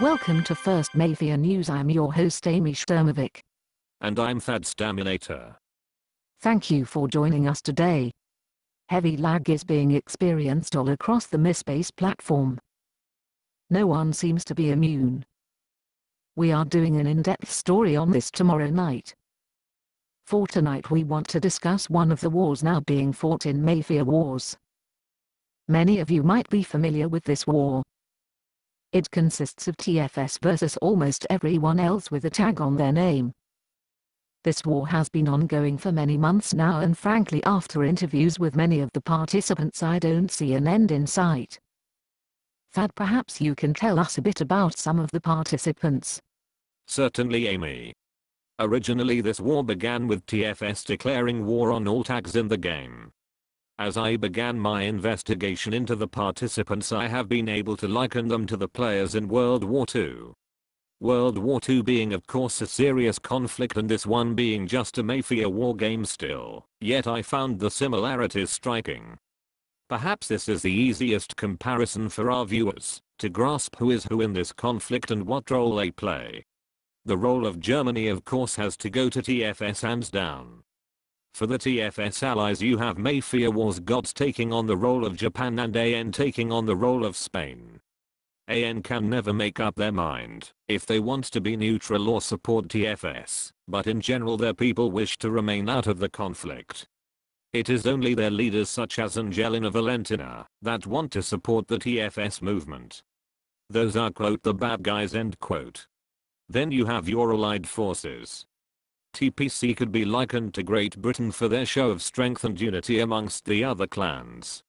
Welcome to First Mafia News. I'm your host Amy Sturmovic. And I'm Thad Staminator. Thank you for joining us today. Heavy lag is being experienced all across the Myspace platform. No one seems to be immune. We are doing an in-depth story on this tomorrow night. For tonight we want to discuss one of the wars now being fought in Mafia Wars. Many of you might be familiar with this war. It consists of TFS versus almost everyone else with a tag on their name. This war has been ongoing for many months now, and frankly after interviews with many of the participants I don't see an end in sight. Thad, perhaps you can tell us a bit about some of the participants. Certainly, Amy. Originally this war began with TFS declaring war on all tags in the game. As I began my investigation into the participants, I have been able to liken them to the players in World War II. World War II being of course a serious conflict and this one being just a Mafia war game still, yet I found the similarities striking. Perhaps this is the easiest comparison for our viewers, to grasp who is who in this conflict and what role they play. The role of Germany of course has to go to TFS hands down. For the TFS allies you have Mafia Wars gods taking on the role of Japan and AN taking on the role of Spain. AN can never make up their mind if they want to be neutral or support TFS, but in general their people wish to remain out of the conflict. It is only their leaders such as Angelina Valentina that want to support the TFS movement. Those are quote the bad guys end quote. Then you have your allied forces. TPC could be likened to Great Britain for their show of strength and unity amongst the other clans.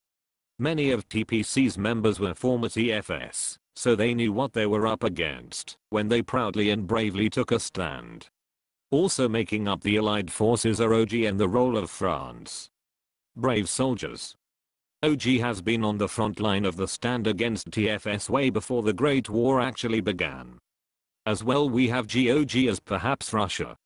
Many of TPC's members were former TFS, so they knew what they were up against when they proudly and bravely took a stand. Also making up the allied forces are OG in the role of France. Brave soldiers. OG has been on the front line of the stand against TFS way before the Great War actually began. As well we have GOG as perhaps Russia.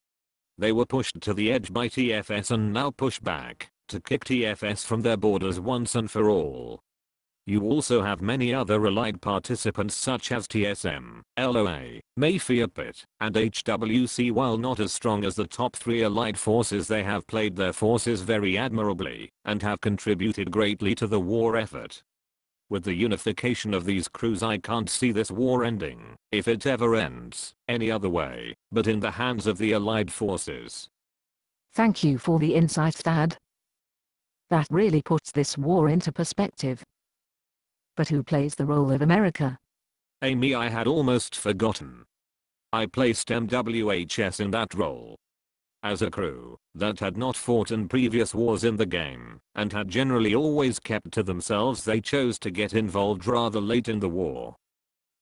They were pushed to the edge by TFS and now push back to kick TFS from their borders once and for all. You also have many other allied participants such as TSM, LOA, Mafia Pit, and HWC. While not as strong as the top three allied forces, they have played their forces very admirably and have contributed greatly to the war effort. With the unification of these crews I can't see this war ending, if it ever ends, any other way, but in the hands of the allied forces. Thank you for the insight, Thad. That really puts this war into perspective. But who plays the role of America? Amy, I had almost forgotten. I placed MWHS in that role. As a crew that had not fought in previous wars in the game and had generally always kept to themselves, they chose to get involved rather late in the war.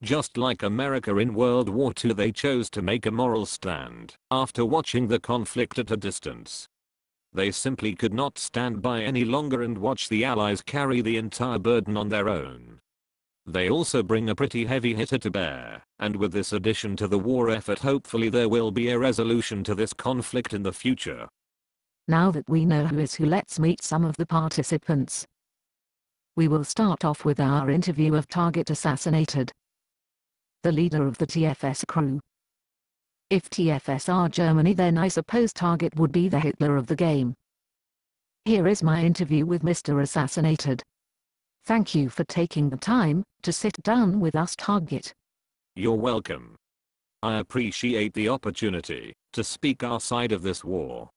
Just like America in World War II, they chose to make a moral stand after watching the conflict at a distance. They simply could not stand by any longer and watch the Allies carry the entire burden on their own. They also bring a pretty heavy hitter to bear, and with this addition to the war effort hopefully there will be a resolution to this conflict in the future. Now that we know who is who, let's meet some of the participants. We will start off with our interview of Target Assassinated, the leader of the TFS crew. If TFS are Germany, then I suppose Target would be the Hitler of the game. Here is my interview with Mr. Assassinated. Thank you for taking the time to sit down with us, Target. You're welcome. I appreciate the opportunity to speak our side of this war.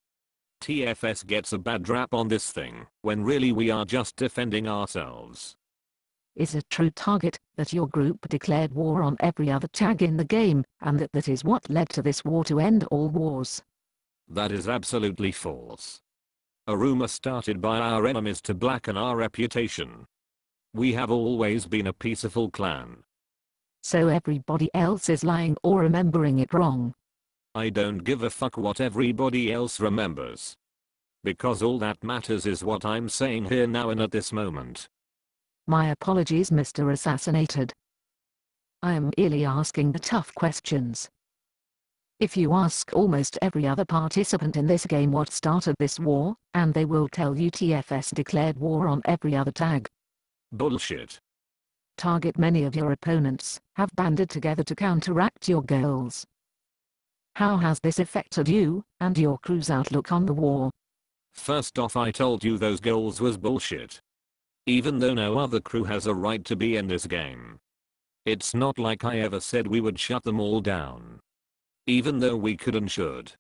TFS gets a bad rap on this thing, when really we are just defending ourselves. Is it true, Target, that your group declared war on every other tag in the game, and that is what led to this war to end all wars? That is absolutely false. A rumor started by our enemies to blacken our reputation. We have always been a peaceful clan. So everybody else is lying or remembering it wrong? I don't give a fuck what everybody else remembers. Because all that matters is what I'm saying here now and at this moment. My apologies, Mr. Assassinated. I am merely asking the tough questions. If you ask almost every other participant in this game what started this war, and they will tell you TFS declared war on every other tag. Bullshit. Target. Many of your opponents have banded together to counteract your goals. How has this affected you and your crew's outlook on the war? First off, I told you those goals was bullshit. Even though no other crew has a right to be in this game. It's not like I ever said we would shut them all down. Even though we could and should.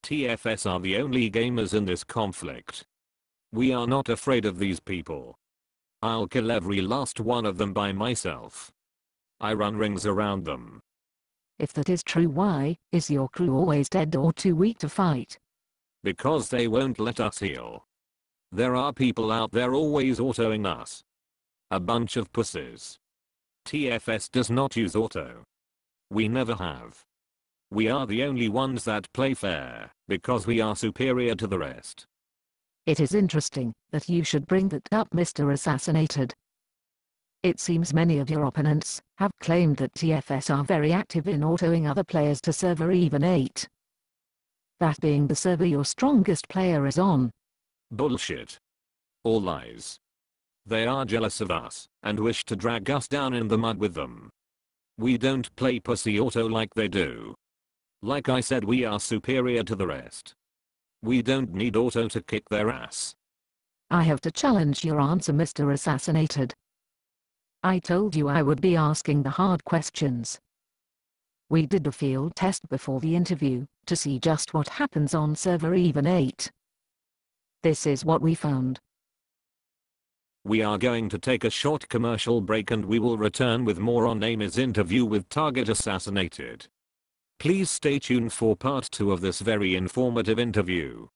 TFS are the only gamers in this conflict. We are not afraid of these people. I'll kill every last one of them by myself. I run rings around them. If that is true, why is your crew always dead or too weak to fight? Because they won't let us heal. There are people out there always autoing us. A bunch of pussies. TFS does not use auto. We never have. We are the only ones that play fair, because we are superior to the rest. It is interesting that you should bring that up, Mr. Assassinated. It seems many of your opponents have claimed that TFS are very active in autoing other players to server even 8. That being the server your strongest player is on. Bullshit. All lies. They are jealous of us and wish to drag us down in the mud with them. We don't play pussy auto like they do. Like I said, we are superior to the rest. We don't need auto to kick their ass. I have to challenge your answer, Mr. Assassinated. I told you I would be asking the hard questions. We did a field test before the interview to see just what happens on server even 8. This is what we found. We are going to take a short commercial break and we will return with more on Amy's interview with Target Assassinated. Please stay tuned for part 2 of this very informative interview.